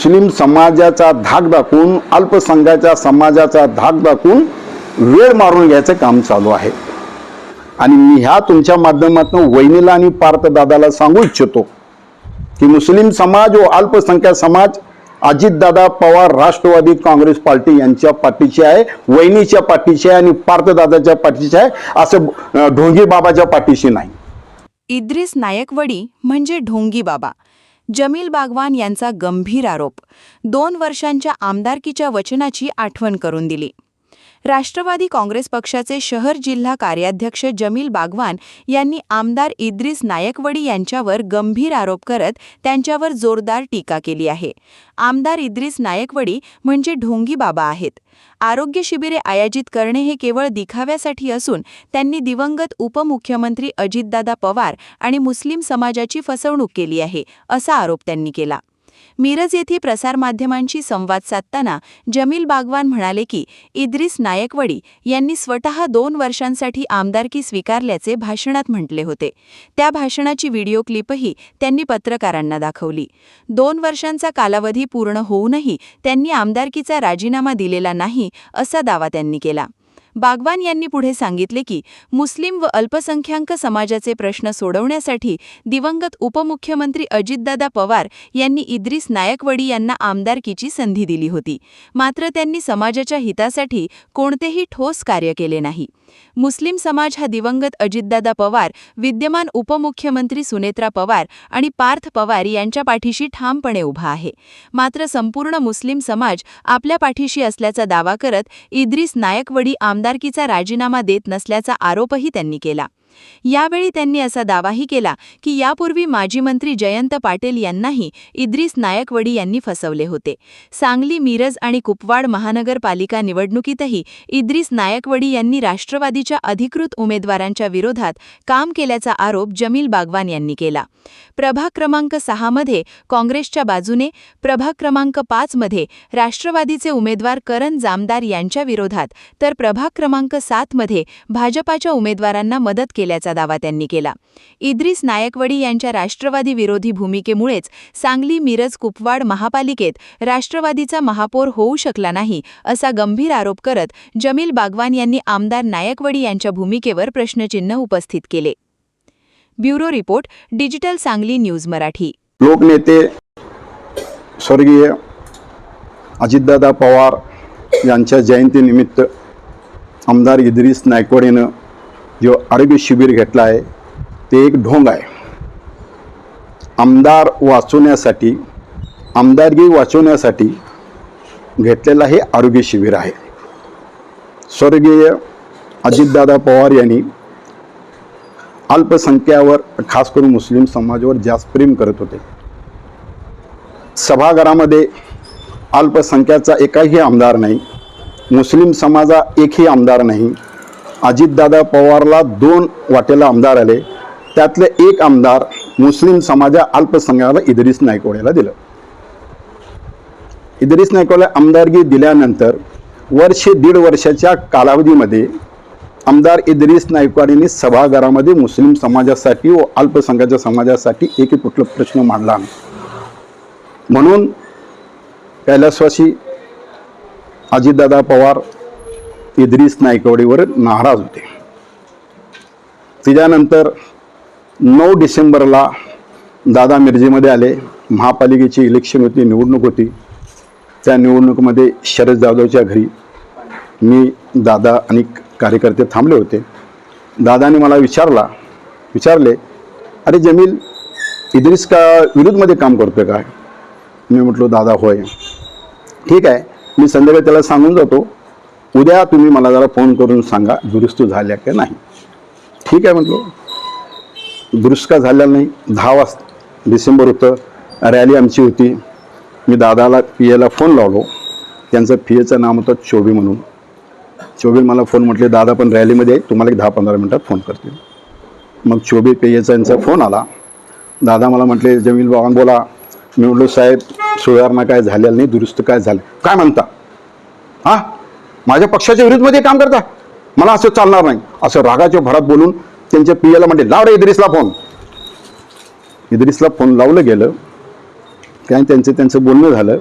मुस्लिम समाजाचा धाक दाखवून, अल्पसंख्याच्या समाजाचा धाक दाखवून वेळ मारून घ्यायचं काम चालू आहे. आणि मी ह्या तुमच्या माध्यमातून वहिनीला आणि पार्थ दादाला सांगू इच्छितो की मुस्लिम समाज व अल्पसंख्याक समाज अजितदादा पवार राष्ट्रवादी काँग्रेस पार्टी यांच्या पाठीशी आहे, वहिनीच्या पाठीशी आहे आणि पार्थदादाच्या पाठीशी आहे, असं ढोंगी बाबाच्या पाठीशी नाही. इद्रिस नायकवडी म्हणजे ढोंगी बाबा. जमील बागवान यांचा गंभीर आरोप. 2 वर्षांच्या आमदारकीच्या वचनाची आठवण करून दिली. राष्ट्रवादी काँग्रेस पक्षाचे शहर जिल्हा कार्याध्यक्ष जमील बागवान यांनी आमदार इद्रिस नायकवडी यांच्यावर गंभीर आरोप करत त्यांच्यावर जोरदार टीका केली आहे. आमदार इद्रिस नायकवडी म्हणजे ढोंगी बाबा आहेत. आरोग्य शिबिरे आयोजित करणे हे केवळ दिखाव्यासाठी असून त्यांनी दिवंगत उपमुख्यमंत्री अजितदादा पवार आणि मुस्लिम समाजाची फसवणूक केली आहे, असा आरोप त्यांनी केला. मिरज येथे प्रसारमाध्यमांशी संवाद साधताना जमील बागवान म्हणाले की इद्रिस नायकवडी यांनी स्वतः 2 वर्षांसाठी आमदारकी स्वीकारल्याचे भाषणात म्हटले होते. त्या भाषणाची व्हिडिओ क्लिपही त्यांनी पत्रकारांना दाखवली. 2 वर्षांचा कालावधी पूर्ण होऊनही त्यांनी आमदारकीचा राजीनामा दिलेला नाही, असा दावा त्यांनी केला. बागवान यांनी पुढे सांगितले की मुस्लिम व अल्पसंख्याक समाजाचे प्रश्न सोडवण्यासाठी दिवंगत उपमुख्यमंत्री अजितदादा पवार यांनी इद्रिस नायकवडी यांना आमदारकीची संधी दिली होती. मात्र त्यांनी समाजाच्या हितासाठी कोणतेही ठोस कार्य केले नाही. मुस्लिम समाज हा दिवंगत अजितदादा पवार, विद्यमान उपमुख्यमंत्री सुनेत्रा पवार आणि पार्थ पवार यांच्या पाठीशी ठामपणे उभा आहे. मात्र संपूर्ण मुस्लिम समाज आपल्या पाठीशी असल्याचा दावा करत इद्रिस नायकवडी आमदारकीचा राजीनामा देत नसल्याचा आरोपही त्यांनी केला. यावेळी त्यांनी असा दावाही केला की यापूर्वी माजी मंत्री जयंत पाटील यांनाही इद्रिस नायकवडी यांनी फसवले होते. सांगली, मिरज आणि कुपवाड महानगरपालिका निवडणुकीतही इद्रिस नायकवडी यांनी राष्ट्रवादीच्या अधिकृत उमेदवारांच्या विरोधात काम केल्याचा आरोप जमील बागवान यांनी केला. प्रभाग क्रमांक 6 मध्ये काँग्रेसच्या बाजूने, प्रभाग क्रमांक 5 मध्ये राष्ट्रवादीचे उमेदवार करण जामदार यांच्या विरोधात, तर प्रभाग क्रमांक 7 मध्ये भाजपाच्या उमेदवारांना मदत केल्याचा दावा त्यांनी केला. इद्रिस नायकवडी यांच्या राष्ट्रवादी विरोधी भूमिकेमुळेच सांगली, मिरज, कुपवाड महापालिकेत राष्ट्रवादीचा महापौर होऊ शकला नाही, असा गंभीर आरोप करत जमील बागवान यांनी आमदार नायकवडी यांच्या भूमिकेवर प्रश्नचिन्ह उपस्थित केले. Bureau report, digital Sangli news Marathi. लोकनेते स्वर्गीय अजितदादा पवार यांच्या जयंतीनिमित्त आमदार इद्रिस नायकवडीनं जो आरोग्य शिबिर घेतला आहे ते एक ढोंग आहे. आमदार वाचवण्यासाठी, आमदारकी वाचवण्यासाठी घेतलेला हे आरोग्य शिबिर आहे. स्वर्गीय अजितदादा पवार यांनी अल्पसंख्यावर, खास करून मुस्लिम समाजावर जास्त प्रेम करत होते. सभागृहामध्ये अल्पसंख्याचा एकही आमदार नाही, मुस्लिम समाजा एकही आमदार नाही. अजितदादा पवारला 2 वाटेला आमदार आले, त्यातले एक आमदार मुस्लिम समाजा अल्पसंख्याकाला इद्रिस नायकवडीला दिलं. इद्रिस नायकवडीला आमदारकी दिल्यानंतर 1.5 वर्षाच्या कालावधीमध्ये आमदार इद्रिस नायकवडींनी सभागृहामध्ये मुस्लिम समाजासाठी व अल्पसंख्याच्या समाजासाठी एकही कुठला प्रश्न मांडला नाही. म्हणून कैलासवासी अजितदादा पवार इद्रिस नायकवडीवर नाराज होते. त्याच्यानंतर 9 डिसेंबरला दादा मिरजेमध्ये आले. महापालिकेची इलेक्शन होती, निवडणूक होती. त्या निवडणुकीमध्ये शरद जाधवच्या घरी मी, दादा आणि कार्यकर्ते थांबले होते. दादाने मला विचारले, अरे जमील, इद्रिस का विरोधमध्ये काम करतोय काय? मी म्हटलो, दादा होय. ठीक आहे, मी संध्याकाळी त्याला सांगून जातो, उद्या तुम्ही मला जरा फोन करून सांगा दुरुस्त झाल्या की नाही. ठीक आहे म्हटलो. दुरुस्त का झालेला नाही. 10 डिसेंबर होतं, रॅली आमची होती. मी दादाला पियाला फोन लावलो. त्यांचं पियाचं नाव होतं चोबी म्हणून. चोबी मला फोन म्हटले, दादा पण रॅलीमध्ये आहे, तुम्हाला एक 10-15 मिनटात फोन करते. मग चोबी पियाचा यांचा फोन आला. दादा मला म्हटले, जमील बाबा बोला. मी म्हटलो, साहेब सुधारणा काय झालेलं नाही, दुरुस्त काय झालं? काय म्हणता? हां, माझ्या पक्षाच्या विरुद्धमध्ये काम करता? मला असं चालणार नाही, असं रागाच्या भरात बोलून त्यांच्या पियाला म्हटले, लाव रे इद्रिसला फोन. इद्रिसला फोन लावलं गेलं. काही त्यांचं बोलणं झालं.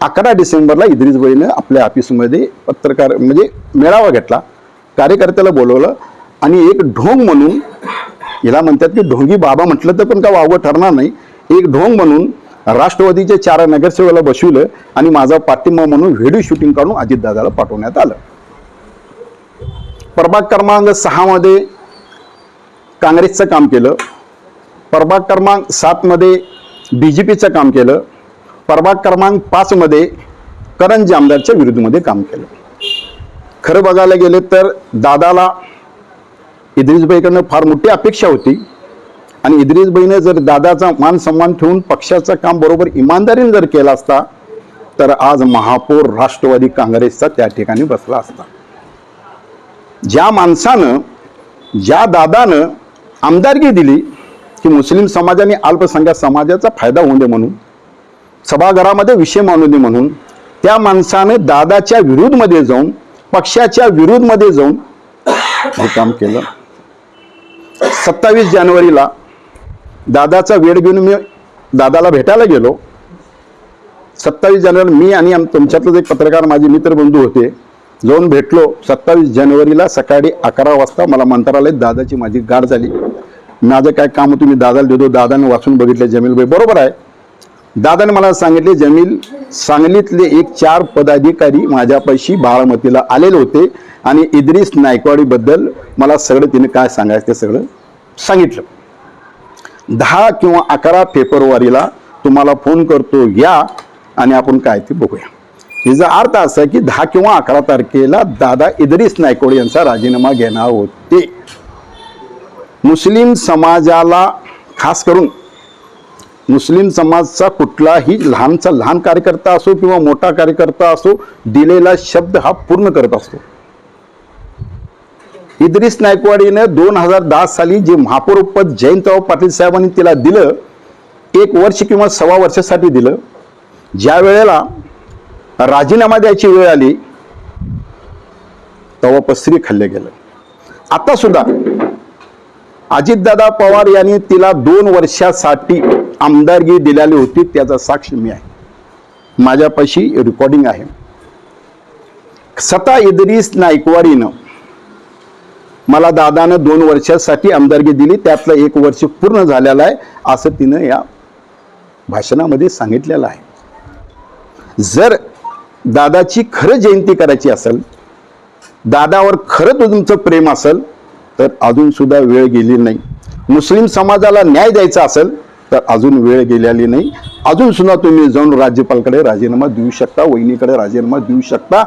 11 डिसेंबरला इद्रिसभाईनं आपल्या ऑफिसमध्ये पत्रकार म्हणजे मेळावा घेतला, कार्यकर्त्याला बोलवलं आणि एक ढोंग म्हणून, याला म्हणतात की ढोंगी बाबा म्हटलं तर पण काय वावगं ठरणार नाही, एक ढोंग म्हणून राष्ट्रवादीचे 4 नगरसेवकाला बसविलं आणि माझा पाठिंबा म्हणून व्हिडिओ शूटिंग काढून अजितदादाला पाठवण्यात आलं. प्रभाग क्रमांक 6 मध्ये काँग्रेसचं काम केलं, प्रभाग क्रमांक 7 मध्ये BJPचं काम केलं, प्रभाग क्रमांक 5 मध्ये करंजी आमदारच्या विरुद्धमध्ये काम केलं. खरं बघायला गेले तर दादाला इद्रिसभाईकडनं फार मोठी अपेक्षा होती आणि इद्रिसभाईनं जर दादाचा मान सन्मान ठेवून पक्षाचं काम बरोबर इमानदारीने जर केलं असता तर आज महापौर राष्ट्रवादी काँग्रेसचा त्या ठिकाणी बसला असता. ज्या माणसानं, ज्या दादानं आमदारकी दिली की मुस्लिम समाज आणि अल्पसंख्याक समाजाचा फायदा होऊ दे म्हणून, सभागृहामध्ये विषय मांडू दे म्हणून, त्या माणसानं दादाच्या विरोधमध्ये जाऊन, पक्षाच्या विरोधमध्ये जाऊन हे काम केलं. 27 जानेवारीला दादाचा वेळ घेऊन मी दादाला भेटायला गेलो. 27 जानेवारी मी आणि तुमच्यातलेच एक पत्रकार माझे मित्रबंधू होते, जाऊन भेटलो. 27 जानेवारीला सकाळी 11 वाजता मला मंत्रालयात दादाची माझी गाठ झाली. माझं काय काम होतं मी दादाला देतो. दादाने वाचून बघितले, जमीलभाई बरोबर आहे. दादाने मला सांगितले, जमील, सांगलीतले एक 4 पदाधिकारी माझ्यापाशी बारामतीला आलेले होते आणि इद्रिस नायकवाडीबद्दल मला सगळं तिने काय सांगायचं ते सगळं सांगितलं. 10 किंवा 11 फेब्रुवारीला तुम्हाला फोन करतो, या आणि आपण काय ते बघूया. याचा अर्थ असा की 10 किंवा 11 तारखेला दादा इद्रिस नायकवाडी यांचा राजीनामा घेणार होते. मुस्लिम समाजाला, खास करून मुस्लिम समाजचा कुठलाही लहानचा लहान कार्यकर्ता असो किंवा मोठा कार्यकर्ता असो, दिलेला शब्द हा पूर्ण करत असतो. इद्रिस नायकवाडीनं 2010 साली जे महापौर पद जयंतराव पाटील साहेबांनी तिला दिलं, 1 वर्ष किंवा 1.25 वर्षासाठी दिलं. ज्या वेळेला राजीनामा द्यायची वेळ आली तेव्हा पसरी खाल्ले गेलं. आता सुद्धा अजितदादा पवार यांनी तिला 2 वर्षासाठी आमदारकी दिलेली होती, त्याचा साक्ष मी आहे, माझ्यापाशी रेकॉर्डिंग आहे. स्वतः इद्रिस नायकवाडीनं मला दादानं 2 वर्षासाठी आमदारकी दिली, त्यातलं 1 वर्ष पूर्ण झालेलं आहे असं तिनं या भाषणामध्ये सांगितलेलं आहे. जर दादाची खरं जयंती करायची असेल, दादावर खरं तुमचं प्रेम असेल तर अजून सुद्धा वेळ गेली नाही. मुस्लिम समाजाला न्याय द्यायचा असेल तर अजून वेळ गेलेली नाही. अजून सुद्धा तुम्ही जाऊन राज्यपालकडे राजीनामा देऊ शकता, वहिनीकडे राजीनामा देऊ शकता.